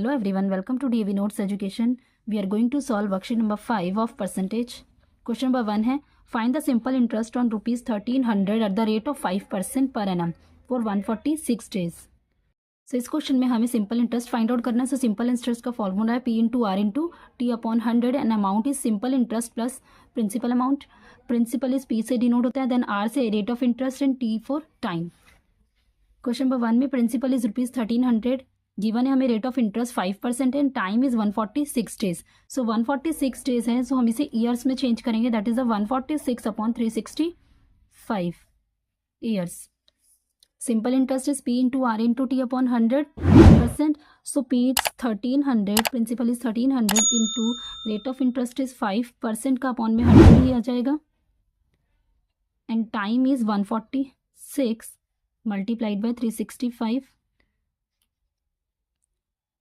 Hello everyone, welcome to DAV Notes Education. We are going to solve worksheet number 5 of percentage. Question number 1 है find the simple interest on rupees 1300 at the rate of 5% per annum for 146 days. So इस question में हमें simple interest find out करना है. So simple interest का formula है P into R into T upon 100 and amount is simple interest plus principal amount. Principal is P से denote होता है, देन R से rate of interest and T for time. Question number 1 में principal is rupees 1300, given है हमें rate of interest 5% and time is 146 days. So 146 days है, so हम इसे ईयर्स में चेंज करेंगे. That is the 146 upon 365 years. Simple interest is P into R into T upon 100%. So P is 1300, principal is 1300 into rate of interest is 5% का upon में 100 ही आ जाएगा and time is 146 multiplied by 365.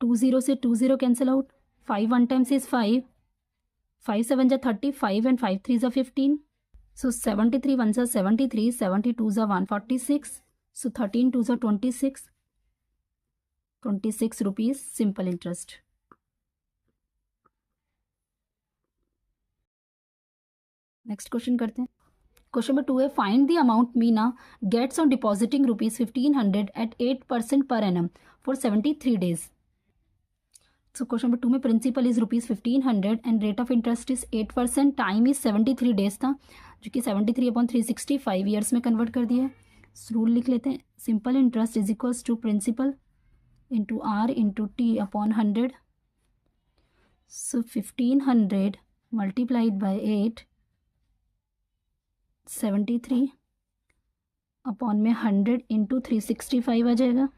20 से 20 cancel out. 5 1 times is 5, 5 7 जा 35 and 5 3 जा 15. सो 73 1 जा 73, 72 जा 146. सो 13 2 जा 26 rupees simple interest. Next question करते हैं. क्वेश्चन नंबर 2 है find the amount Meena gets on depositing rupees 1500 at 8% per annum for 73 days. So question number 2 में principal is rupees 1500 and rate of interest is 8%, time is 73 days था, जो कि 73 upon 365 years में convert कर दिया है. Rule लिख लेते हैं. Simple interest is equals to principal into R into T upon 100. So 1500 multiplied by 8, 73 upon में 100 इंटू 365 आ जाएगा.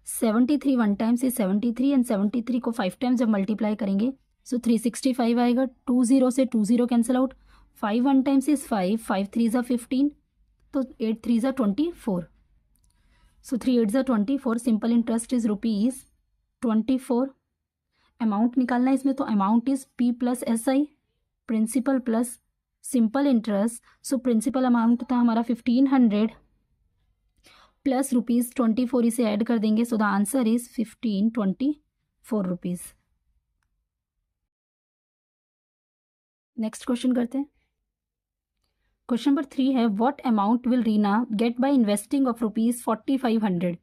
73 1 टाइम्स इज 73 एंड 73 को 5 टाइम्स जब मल्टीप्लाई करेंगे सो 365 आएगा. 20 से 20 कैंसिल आउट. 5 1 टाइम्स इज 5, 5 3 जा 15, तो 8 3 जा 24. सो 3 8 जा 24. Simple interest is rupees 24. Amount निकालना है इसमें, तो amount is P plus SI, principal plus simple interest. So principal amount था हमारा 1500 प्लस रुपीज 24, इसे ऐड कर देंगे. So the answer is 1524 rupees. Next question करते हैं. क्वेश्चन नंबर 3 है what amount will Reena get by investing of rupees 4500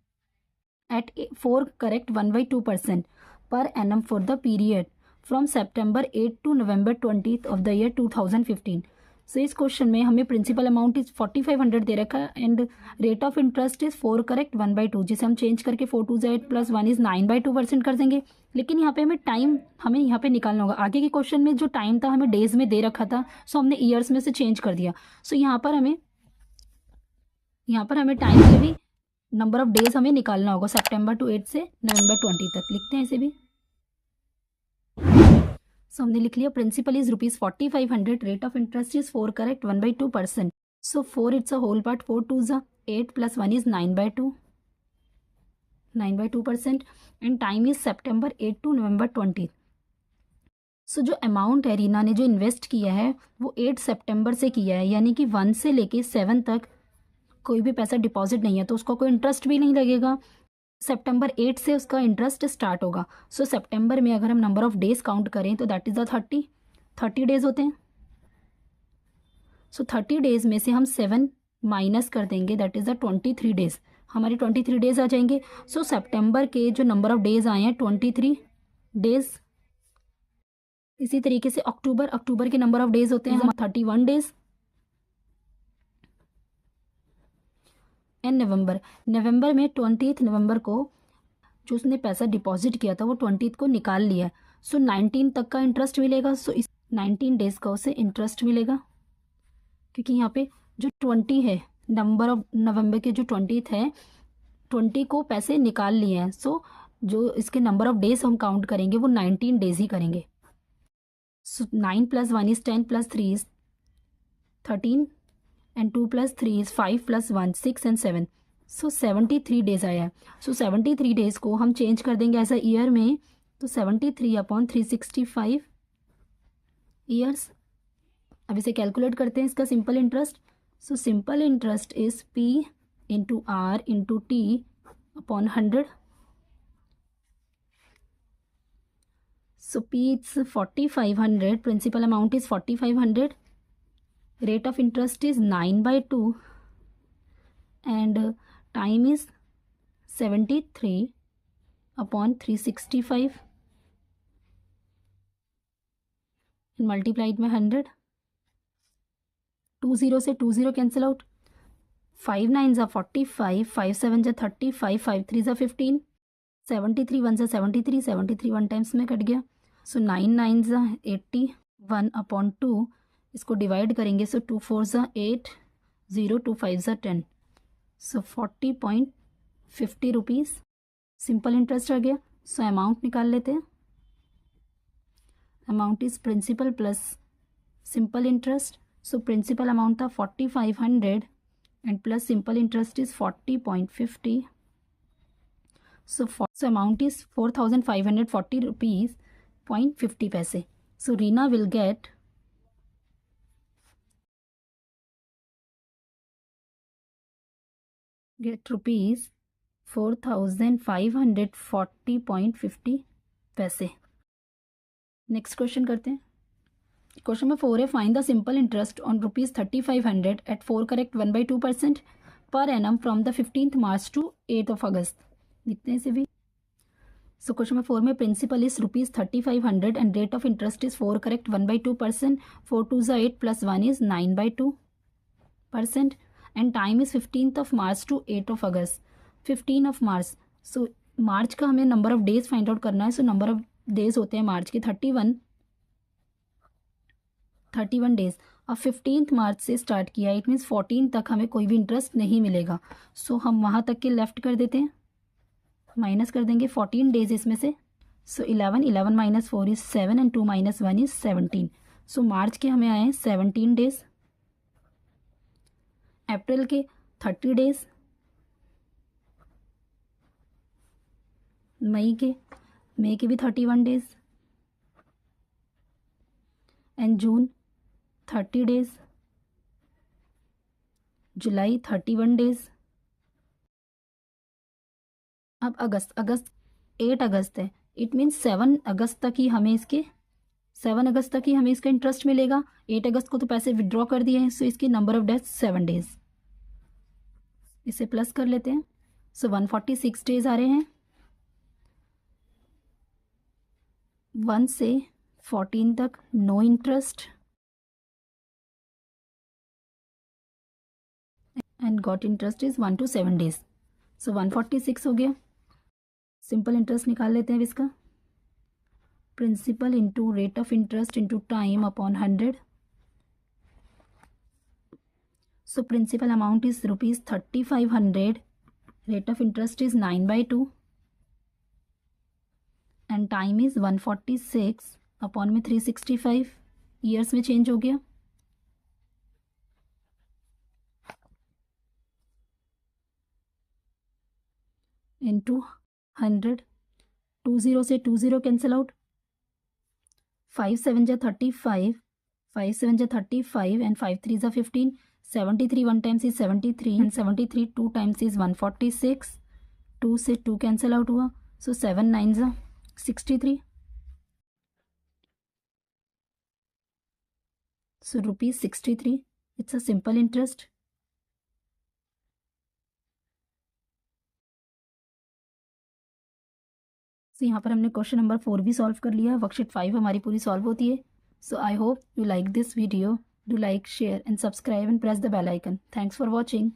at 4 correct 1/2% per annum for the period from September 8 to November 20th of the year 2015. So इस question में हमें principal amount is 4500 दे रखा है and rate of interest is 4 correct 1/2, जिसे हम change करके 4 2 8 plus 1 is 9/2% कर देंगे. लेकिन यहाँ पे हमें टाइम यहाँ पे निकालना होगा. आगे के क्वेश्चन में जो टाइम था हमें डेज में दे रखा था, सो हमने ईयर्स में से चेंज कर दिया. सो यहाँ पर हमें टाइम के भी नंबर ऑफ डेज हमें निकालना होगा. September टू 8 से November 20 तक लिखते हैं इसे भी. सो हमने लिख लिया principal is rupees 4500, rate of interest is 4 correct 1/2%. So 4 it's a whole part, 4 2 जा 8 plus 1 is 9/2% and time is September 8 to November 20. So जो अमाउंट है रीना ने जो इन्वेस्ट किया है वो 8 सितंबर से किया है, यानी कि 1 से लेके 7 तक कोई भी पैसा डिपॉजिट नहीं है, तो उसका कोई इंटरेस्ट भी नहीं लगेगा. September 8 से उसका इंटरेस्ट स्टार्ट होगा. सो सितंबर में अगर हम नंबर ऑफ डेज काउंट करें तो दैट इज द 30 डेज होते हैं. सो 30 डेज में से हम 7 माइनस कर देंगे, दैट इज द 23 डेज. हमारे 23 डेज आ जाएंगे. सो सितंबर के जो नंबर ऑफ डेज आए हैं 23 डेज. इसी तरीके से अक्टूबर के नंबर ऑफ डेज होते हैं 31 डेज. एंड नवंबर में 20 नवंबर को जो उसने पैसा डिपॉजिट किया था वो 20 को निकाल लिया. सो 19 तक का इंटरेस्ट मिलेगा. सो इस 19 डेज का उसे इंटरेस्ट मिलेगा, क्योंकि यहाँ पे जो 20 है नंबर ऑफ नवंबर के जो 20 है 20 को पैसे निकाल लिए हैं. सो जो इसके नंबर ऑफ डेज हम काउंट करेंगे वो 19 डेज ही करेंगे. सो 9 plus 1 is 10 plus 3 is 13 and 2 plus 3 is 5 plus 1 6 and 7. So 73 days आया है. सो 73 डेज को हम चेंज कर देंगे ऐसा ईयर में, तो 73 अपॉन 365 ईयर्स. अब इसे कैलकुलेट करते हैं इसका simple interest. So simple interest is P into R into T upon 100. So P it's 4500, principal amount is 4500, rate of interest is 9/2 and time is 73 upon 365 and multiplied by 100. 20 से 20 cancel out, 5 9s are 45, 5 7s are 35, 5 3s are 15, 73 1s are 73, 73 1 times में cut गया. सो 9 9s are 81 upon 2, इसको divide करेंगे. So 2 4s are 8, 0 2 5s are 10. So 40.50 rupees simple interest आ गया. So amount निकाल लेते हैं. Amount is principal plus simple interest. So principal amount था 4500 and plus simple interest is 40.50. So amount is 4540 rupees 0.50 paise. So Reena will get rupees 4540.50 paise. Next question करते हैं. Question number 4 है, find the simple interest on rupees 3500 at 4 correct 1/2% per annum from the 15th March to 8th August. लिखते हैं इसे भी. So question number 4 में principal is rupees 3500 and rate of interest is 4 correct 1/2%. 4 2s are 8 plus 1 is 9/2% and time is 15th March to 8th August. 15 March. So March का हमें number of days find out करना है. So number of days होते हैं मार्च के 31 days. अब 15 मार्च से start किया, इट मीन्स 14 तक हमें कोई भी इंटरेस्ट नहीं मिलेगा. सो हम वहाँ तक के लेफ्ट कर देते हैं, माइनस कर देंगे 14 डेज इसमें से. सो 11 minus 4 is 7 and 2 minus 1 is 17. सो मार्च के हमें आए हैं 17 डेज. अप्रैल के 30 डेज. मई के भी 31 days and June 30 days. July 31 days. अब अगस्त 8 अगस्त है. इट मीन्स 7 अगस्त तक ही हमें इसका इंटरेस्ट मिलेगा. 8 अगस्त को तो पैसे विड्रॉ कर दिए हैं. सो इसकी नंबर ऑफ डेज 7 डेज. इसे प्लस कर लेते हैं. सो 146 डेज आ रहे हैं. 1 से 14 तक no interest and got interest is 1 to 7 days. So 146 हो गया. सिंपल इंटरेस्ट निकाल लेते हैं इसका. Principal into rate of interest into time upon 100. So principal amount is rupees 3500. Rate of interest is 9/2 and time is 146 upon में 365 years में change हो गया. इंटू 100. 20 से 20 cancel out. 5 7s are 35, 5 7s are 35 and 5 3s are 15. 73 1 times is 73 and 73 2 times is 146. 2 से 2 cancel out हुआ. So 7 9s are 63. So rupees 63. It's a simple interest. So यहाँ पर हमने क्वेश्चन नंबर 4 भी सॉल्व कर लिया. वर्कशीट 5 हमारी पूरी सॉल्व होती है. So I hope you like this video. Do like, share and subscribe and press the bell icon. Thanks for watching.